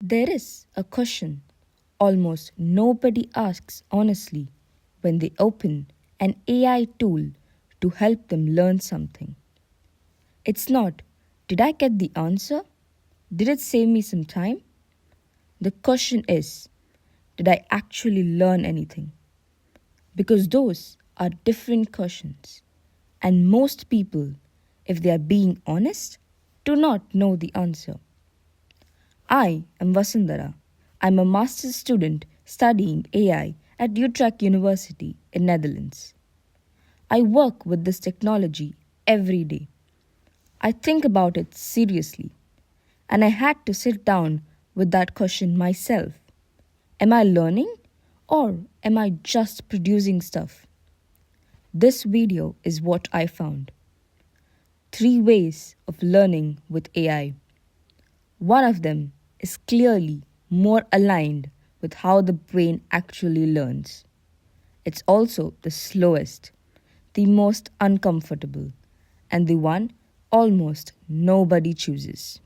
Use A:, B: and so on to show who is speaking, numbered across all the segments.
A: There is a question almost nobody asks honestly when they open an AI tool to help them learn something. It's not, did I get the answer? Did it save me some time? The question is, did I actually learn anything? Because those are different questions. And most people, if they are being honest, do not know the answer. I am Vasundhara. I'm a master's student studying AI at Utrecht University in Netherlands. I work with this technology every day. I think about it seriously, and I had to sit down with that question myself. Am I learning or am I just producing stuff? This video is what I found. 3 ways of learning with AI. One of them is clearly more aligned with how the brain actually learns. It's also the slowest, the most uncomfortable, and the one almost nobody chooses.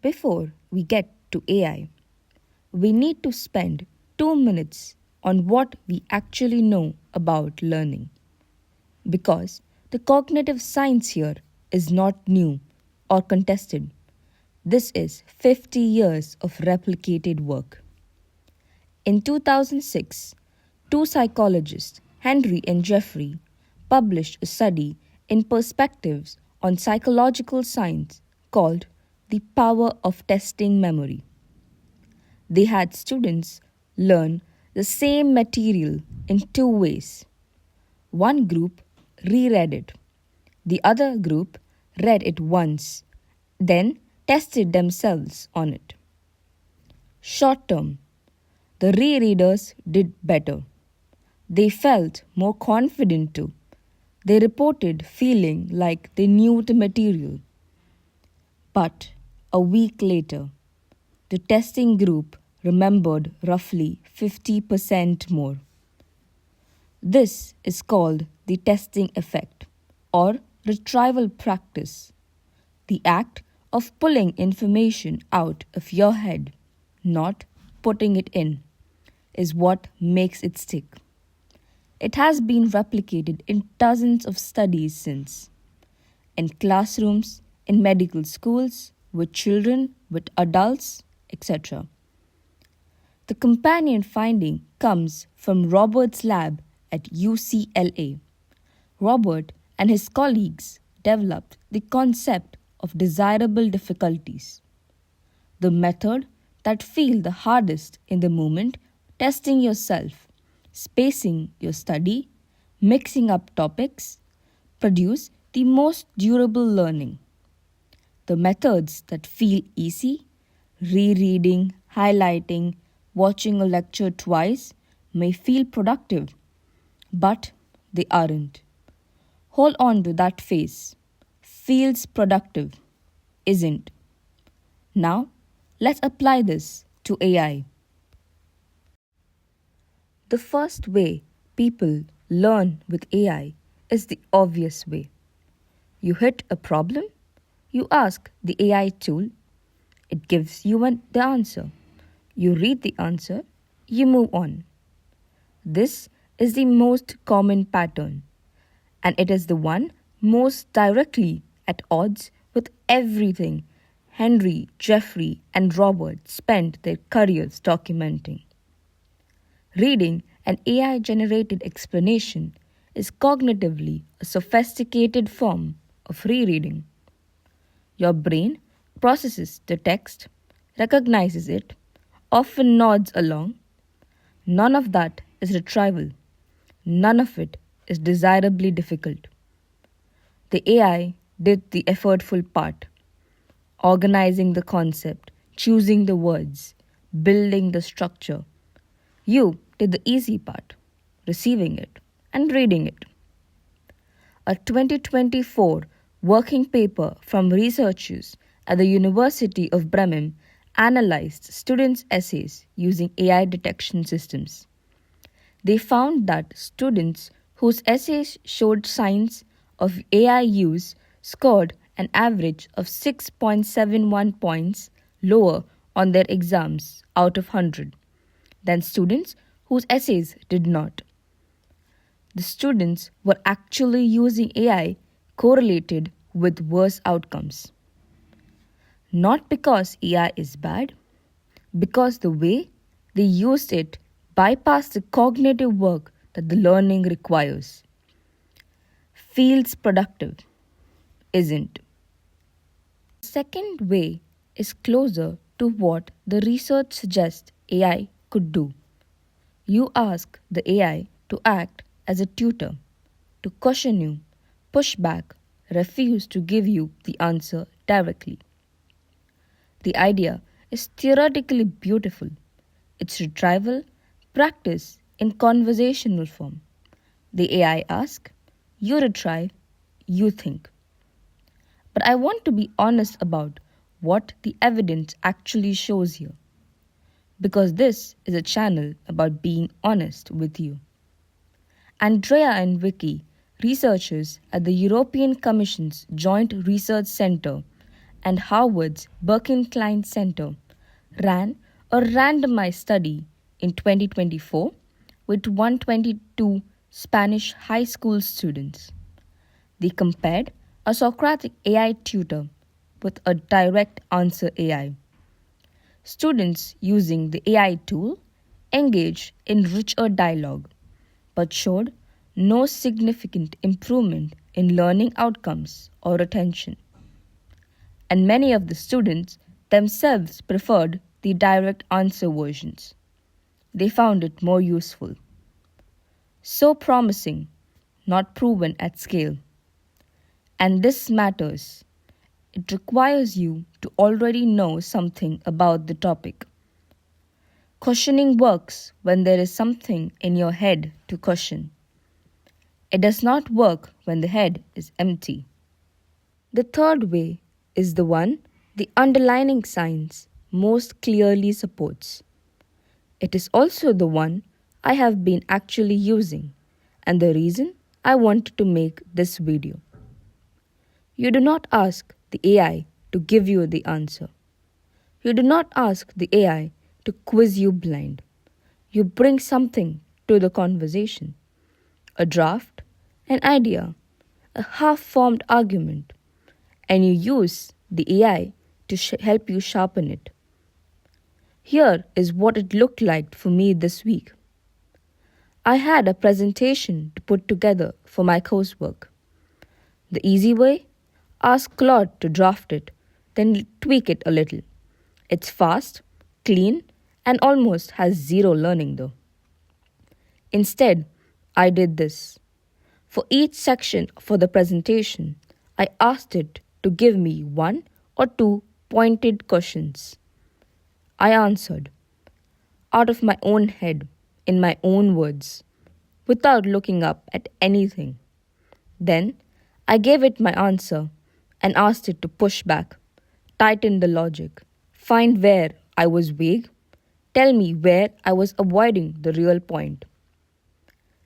A: Before we get to AI, we need to spend 2 minutes on what we actually know about learning. Because the cognitive science here is not new or contested. This is 50 years of replicated work. In 2006, two psychologists, Henry and Jeffrey, published a study in Perspectives on Psychological Science called The Power of Testing Memory. They had students learn the same material in 2 ways. One group reread it. The other group read it once, then tested themselves on it. Short term, the rereaders did better. They felt more confident too. They reported feeling like they knew the material. But a week later, the testing group remembered roughly 50% more. This is called the testing effect or retrieval practice, the act of pulling information out of your head, not putting it in, is what makes it stick. It has been replicated in dozens of studies since. In classrooms, in medical schools, with children, with adults, etc. The companion finding comes from Robert's lab at UCLA. Robert and his colleagues developed the concept of desirable difficulties, the method that feel the hardest in the moment, testing yourself, spacing your study, mixing up topics, produce the most durable learning. The methods that feel easy, rereading, highlighting, watching a lecture twice, may feel productive, but they aren't. Hold on to that phrase. Feels productive, isn't. Now, let's apply this to AI. The first way people learn with AI is the obvious way. You hit a problem, you ask the AI tool, it gives you the answer. You read the answer, you move on. This is the most common pattern, and it is the one most directly at odds with everything Henry, Jeffrey, and Robert spent their careers documenting. Reading an AI-generated explanation is cognitively a sophisticated form of rereading. Your brain processes the text, recognizes it, often nods along. None of that is retrieval. None of it is desirably difficult. The AI did the effortful part, organizing the concept, choosing the words, building the structure. You did the easy part, receiving it and reading it. A 2024 working paper from researchers at the University of Bremen analyzed students' essays using AI detection systems. They found that students whose essays showed signs of AI use scored an average of 6.71 points lower on their exams out of 100 than students whose essays did not. The students were actually using AI correlated with worse outcomes. Not because AI is bad, because the way they used it bypassed the cognitive work that the learning requires. Feels productive, isn't. The second way is closer to what the research suggests AI could do. You ask the AI to act as a tutor, to question you, push back, refuse to give you the answer directly. The idea is theoretically beautiful. It's retrieval practice in conversational form. The AI asks, you retrieve, you think. But I want to be honest about what the evidence actually shows here. Because this is a channel about being honest with you. Andrea and Vicky, researchers at the European Commission's Joint Research Centre and Harvard's Berkman-Klein Center, ran a randomized study in 2024 with 122 Spanish high school students. They compared a Socratic AI tutor with a direct answer AI. Students using the AI tool engaged in richer dialogue but showed no significant improvement in learning outcomes or retention. And many of the students themselves preferred the direct answer versions. They found it more useful. So promising, not proven at scale. And this matters. It requires you to already know something about the topic. Questioning works when there is something in your head to question. It does not work when the head is empty. The third way is the one the underlying science most clearly supports. It is also the one I have been actually using, and the reason I wanted to make this video. You do not ask the AI to give you the answer. You do not ask the AI to quiz you blind. You bring something to the conversation. A draft, an idea, a half-formed argument, and you use the AI to help you sharpen it. Here is what it looked like for me this week. I had a presentation to put together for my coursework. The easy way? Ask Claude to draft it, then tweak it a little. It's fast, clean, and almost has zero learning though. Instead, I did this. For each section for the presentation, I asked it to give me 1 or 2 pointed questions. I answered, out of my own head, in my own words, without looking up at anything. Then, I gave it my answer and asked it to push back, tighten the logic, find where I was vague, tell me where I was avoiding the real point.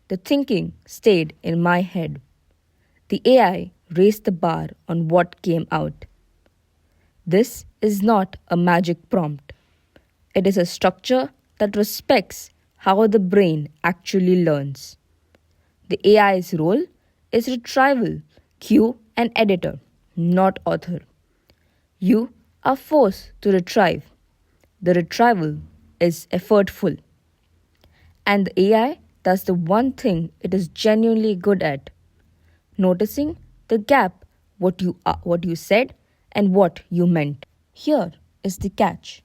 A: The thinking stayed in my head. The AI raised the bar on what came out. This is not a magic prompt. It is a structure that respects how the brain actually learns. The AI's role is retrieval, cue, and editor, not author. You are forced to retrieve. The retrieval is effortful. And the AI does the one thing it is genuinely good at, noticing the gap what you said and what you meant. Here is the catch.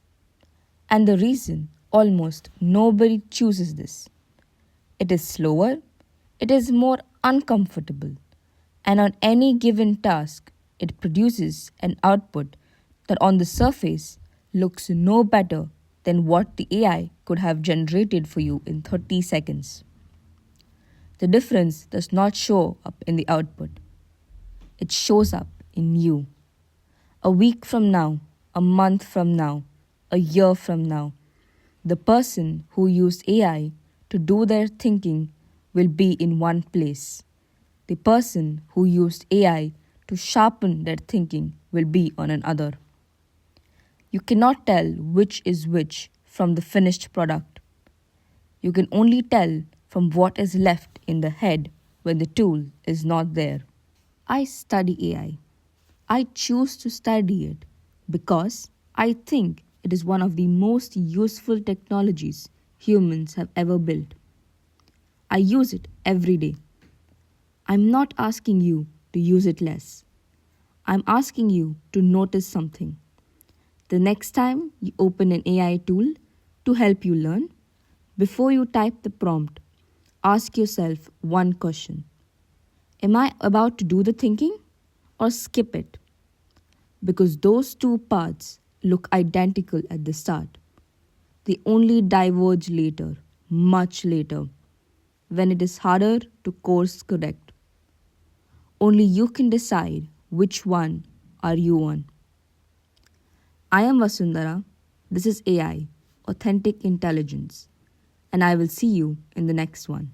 A: And the reason almost nobody chooses this. It is slower, it is more uncomfortable, and on any given task, it produces an output that on the surface looks no better than what the AI could have generated for you in 30 seconds. The difference does not show up in the output. It shows up in you. A week from now, a month from now, a year from now, the person who used AI to do their thinking will be in one place. The person who used AI to sharpen their thinking will be on another. You cannot tell which is which from the finished product. You can only tell from what is left in the head when the tool is not there. I study AI. I choose to study it because I think it is one of the most useful technologies humans have ever built. I use it every day. I'm not asking you to use it less. I'm asking you to notice something. The next time you open an AI tool to help you learn, before you type the prompt, ask yourself one question. Am I about to do the thinking or skip it? Because those two paths look identical at the start. They only diverge later, much later, when it is harder to course correct. Only you can decide which one are you on. I am Vasundhara. This is AI, Authentic Intelligence, and I will see you in the next one.